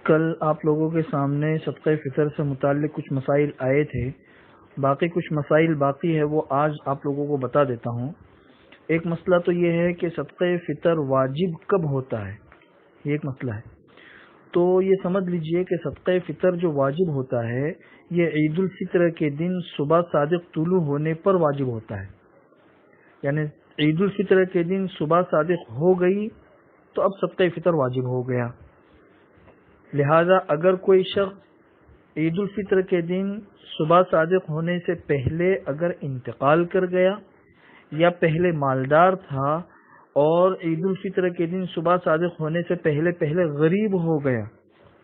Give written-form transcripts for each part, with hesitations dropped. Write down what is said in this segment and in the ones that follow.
کل آپ لوگوں کے سامنے صدقہ فطر سے متعلق کچھ مسائل آئے تھے، باقی کچھ مسائل باقی ہے، وہ آج آپ لوگوں کو بتا دیتا ہوں۔ ایک مسئلہ تو یہ ہے کہ صدقہ فطر واجب کب ہوتا ہے، یہ ایک مسئلہ ہے۔ تو یہ سمجھ لیجئے کہ صدقہ فطر جو واجب ہوتا ہے یہ عید الفطر کے دن صبح صادق طلوع ہونے پر واجب ہوتا ہے، یعنی عید الفطر کے دن صبح صادق ہو گئی تو اب صدقہ فطر واجب ہو گیا۔ لہذا اگر کوئی شخص عید الفطر کے دن صبح صادق ہونے سے پہلے اگر انتقال کر گیا یا پہلے مالدار تھا اور عید الفطر کے دن صبح صادق ہونے سے پہلے غریب ہو گیا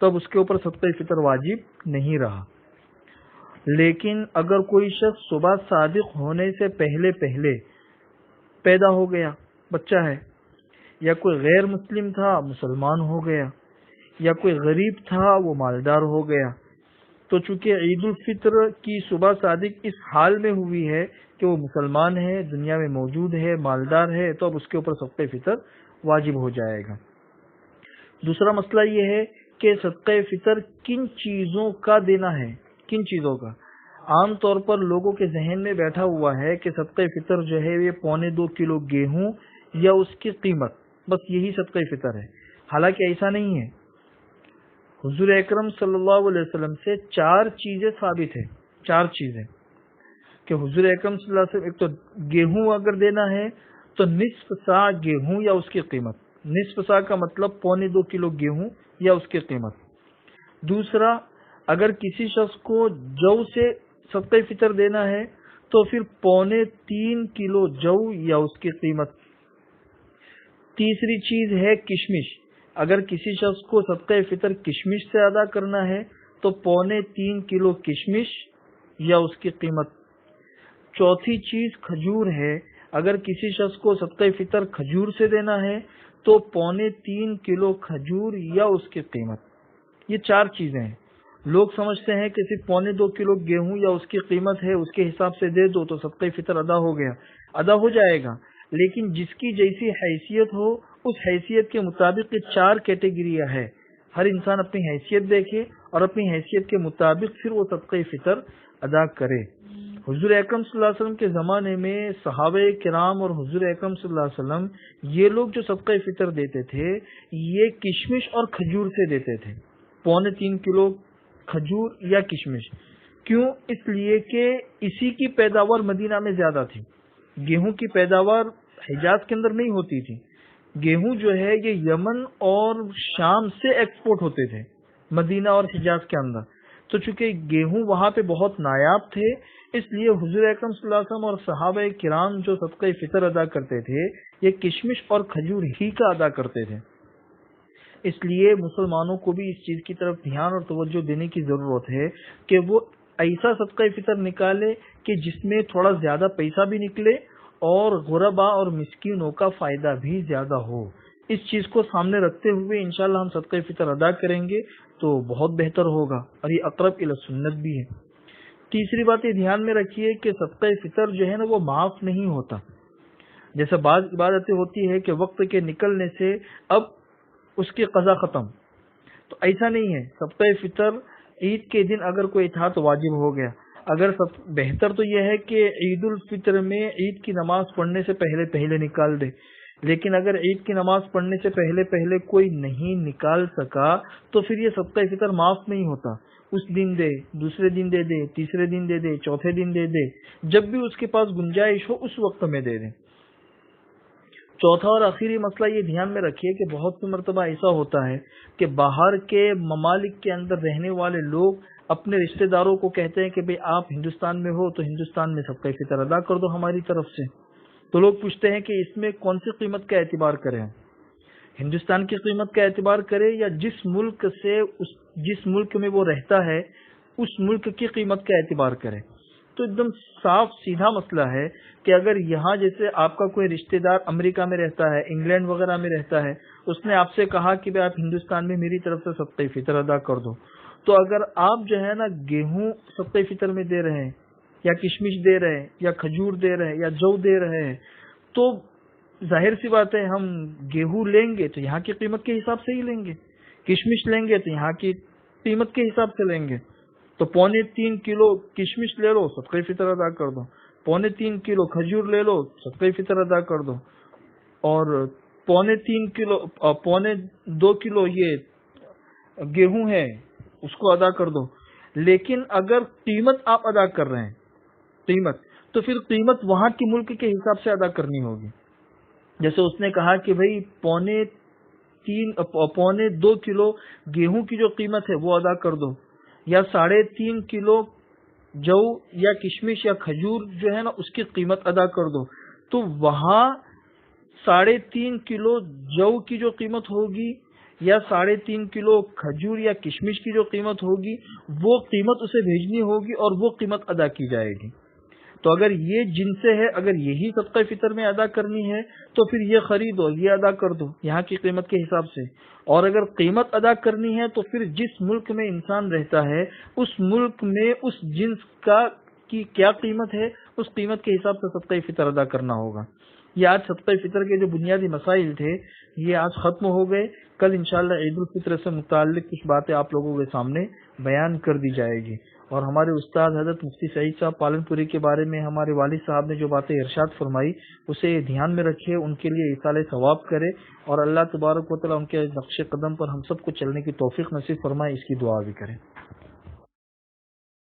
تو اب اس کے اوپر صدقہ فطر واجب نہیں رہا۔ لیکن اگر کوئی شخص صبح صادق ہونے سے پہلے پیدا ہو گیا، بچہ ہے، یا کوئی غیر مسلم تھا مسلمان ہو گیا، یا کوئی غریب تھا وہ مالدار ہو گیا، تو چونکہ عید الفطر کی صبح صادق اس حال میں ہوئی ہے کہ وہ مسلمان ہے، دنیا میں موجود ہے، مالدار ہے، تو اب اس کے اوپر صدقہ فطر واجب ہو جائے گا۔ دوسرا مسئلہ یہ ہے کہ صدقہ فطر کن چیزوں کا دینا ہے، کن چیزوں کا۔ عام طور پر لوگوں کے ذہن میں بیٹھا ہوا ہے کہ صدقہ فطر جو ہے یہ 2.25 کلو گیہوں یا اس کی قیمت، بس یہی صدقہ فطر ہے۔ حالانکہ ایسا نہیں ہے۔ حضور اکرم صلی اللہ علیہ وسلم سے 4 چیزیں ثابت ہیں، 4 چیزیں کہ حضور اکرم صلی اللہ علیہ وسلم، ایک تو گیہوں اگر دینا ہے تو نصف سا گیہوں یا اس کی قیمت، نصف سا کا مطلب 2.25 کلو گیہوں یا اس کی قیمت۔ دوسرا، اگر کسی شخص کو جو سے صدقہ فطر دینا ہے تو پھر 3.25 کلو جو یا اس کی قیمت۔ تیسری چیز ہے کشمش، اگر کسی شخص کو صدقہ فطر کشمش سے ادا کرنا ہے تو 3.25 کلو کشمش یا اس کی قیمت۔ چوتھی چیز کھجور ہے، اگر کسی شخص کو صدقہ فطر کھجور سے دینا ہے تو 3.25 کلو کھجور یا اس کی قیمت۔ یہ 4 چیزیں ہیں۔ لوگ سمجھتے ہیں کہ صرف 2.25 کلو گیہوں یا اس کی قیمت ہے، اس کے حساب سے دے دو تو صدقہ فطر ادا ہو گیا، ادا ہو جائے گا۔ لیکن جس کی جیسی حیثیت ہو اس حیثیت کے مطابق یہ 4 کیٹیگریاں ہے۔ ہر انسان اپنی حیثیت دیکھے اور اپنی حیثیت کے مطابق پھر وہ صدقہ فطر ادا کرے۔ حضور اکرم صلی اللہ علیہ وسلم کے زمانے میں صحابہ کرام اور حضور اکرم صلی اللہ علیہ وسلم یہ لوگ جو صدقہ فطر دیتے تھے یہ کشمش اور کھجور سے دیتے تھے، 3.25 کلو کھجور یا کشمش۔ کیوں؟ اس لیے کہ اسی کی پیداوار مدینہ میں زیادہ تھی، گیہوں کی پیداوار حجاز کے اندر نہیں ہوتی تھی۔ گیہوں جو ہے یہ یمن اور شام سے ایکسپورٹ ہوتے تھے مدینہ اور حجاز کے اندر، تو چونکہ گیہوں وہاں پہ بہت نایاب تھے اس لیے حضور اکرم صلی اللہ علیہ وسلم اور صحابہ کرام جو صدقہ فطر ادا کرتے تھے یہ کشمش اور کھجور ہی کا ادا کرتے تھے۔ اس لیے مسلمانوں کو بھی اس چیز کی طرف دھیان اور توجہ دینے کی ضرورت ہے کہ وہ ایسا صدقہ فطر نکالے کہ جس میں تھوڑا زیادہ پیسہ بھی نکلے اور غربا اور مسکینوں کا فائدہ بھی زیادہ ہو۔ اس چیز کو سامنے رکھتے ہوئے انشاءاللہ ہم صدقہ فطر ادا کریں گے تو بہت بہتر ہوگا اور یہ اقرب الی سنت بھی ہے۔ تیسری بات یہ دھیان میں رکھیے کہ صدقہ فطر جو ہے نا وہ معاف نہیں ہوتا۔ جیسے بعض عبادتیں ہوتی ہے کہ وقت کے نکلنے سے اب اس کی قضا ختم، تو ایسا نہیں ہے۔ صدقہ فطر عید کے دن اگر کوئی تھا تو واجب ہو گیا۔ اگر بہتر تو یہ ہے کہ عید الفطر میں عید کی نماز پڑھنے سے پہلے نکال دے، لیکن اگر عید کی نماز پڑھنے سے پہلے کوئی نہیں نکال سکا تو پھر یہ صدقہ فطر معاف نہیں ہوتا۔ اس دن دے، دوسرے دن دے دے، تیسرے دن دے دے، چوتھے دن دے دے، جب بھی اس کے پاس گنجائش ہو اس وقت میں دے دے۔ چوتھا اور آخری مسئلہ یہ دھیان میں رکھیے کہ بہت سی مرتبہ ایسا ہوتا ہے کہ باہر کے ممالک کے اندر رہنے والے لوگ اپنے رشتہ داروں کو کہتے ہیں کہ بھئی آپ ہندوستان میں ہو تو ہندوستان میں صدقہ فطر ادا کر دو ہماری طرف سے۔ تو لوگ پوچھتے ہیں کہ اس میں کون سی قیمت کا اعتبار کریں، ہندوستان کی قیمت کا اعتبار کرے یا جس ملک میں وہ رہتا ہے اس ملک کی قیمت کا اعتبار کرے۔ تو ایک دم صاف سیدھا مسئلہ ہے کہ اگر یہاں جیسے آپ کا کوئی رشتہ دار امریکہ میں رہتا ہے، انگلینڈ وغیرہ میں رہتا ہے، اس نے آپ سے کہا کہ آپ ہندوستان میں میری طرف سے صدقہ فطر ادا کر دو، تو اگر آپ جو ہے نا گیہوں صدقہ فطر میں دے رہے ہیں یا کشمش دے رہے ہیں یا کھجور دے رہے ہیں یا جو دے رہے ہیں تو ظاہر سی بات ہے ہم گیہوں لیں گے تو یہاں کی قیمت کے حساب سے ہی لیں گے، کشمش لیں گے تو یہاں کی قیمت کے حساب سے لیں گے، تو 3.25 کلو کشمش لے لو، صدقہ فطر ادا کر دو، 3.25 کلو کھجور لے لو، صدقہ فطر ادا کر دو، اور 3.25 کلو 2.25 کلو یہ گیہوں ہے اس کو ادا کر دو۔ لیکن اگر قیمت آپ ادا کر رہے ہیں قیمت، تو پھر قیمت وہاں کی ملک کے حساب سے ادا کرنی ہوگی۔ جیسے اس نے کہا کہ بھئی 2.25 کلو گیہوں کی جو قیمت ہے وہ ادا کر دو، یا 3.5 کلو جو یا کشمش یا کھجور جو ہے نا اس کی قیمت ادا کر دو، تو وہاں 3.5 کلو جو کی جو قیمت ہوگی یا 3.5 کلو کھجور یا کشمش کی جو قیمت ہوگی وہ قیمت اسے بھیجنی ہوگی اور وہ قیمت ادا کی جائے گی۔ تو اگر یہ جن سے ہے، اگر یہی صدقہ فطر میں ادا کرنی ہے تو پھر یہ خریدو، یہ ادا کر دو یہاں کی قیمت کے حساب سے۔ اور اگر قیمت ادا کرنی ہے تو پھر جس ملک میں انسان رہتا ہے اس ملک میں اس جنس کی کیا قیمت ہے، اس قیمت کے حساب سے صدقہ فطر ادا کرنا ہوگا۔ یہ آج صدقہ فطر کے جو بنیادی مسائل تھے یہ آج ختم ہو گئے۔ کل انشاءاللہ عید الفطر سے متعلق کچھ باتیں آپ لوگوں کے سامنے بیان کر دی جائے گی، اور ہمارے استاد حضرت مفتی سعید صاحب پالن پوری کے بارے میں ہمارے والد صاحب نے جو باتیں ارشاد فرمائی اسے دھیان میں رکھے، ان کے لیے ایصال ثواب کرے، اور اللہ تبارک و تعالیٰ ان کے نقش قدم پر ہم سب کو چلنے کی توفیق نصیب فرمائے، اس کی دعا بھی کریں۔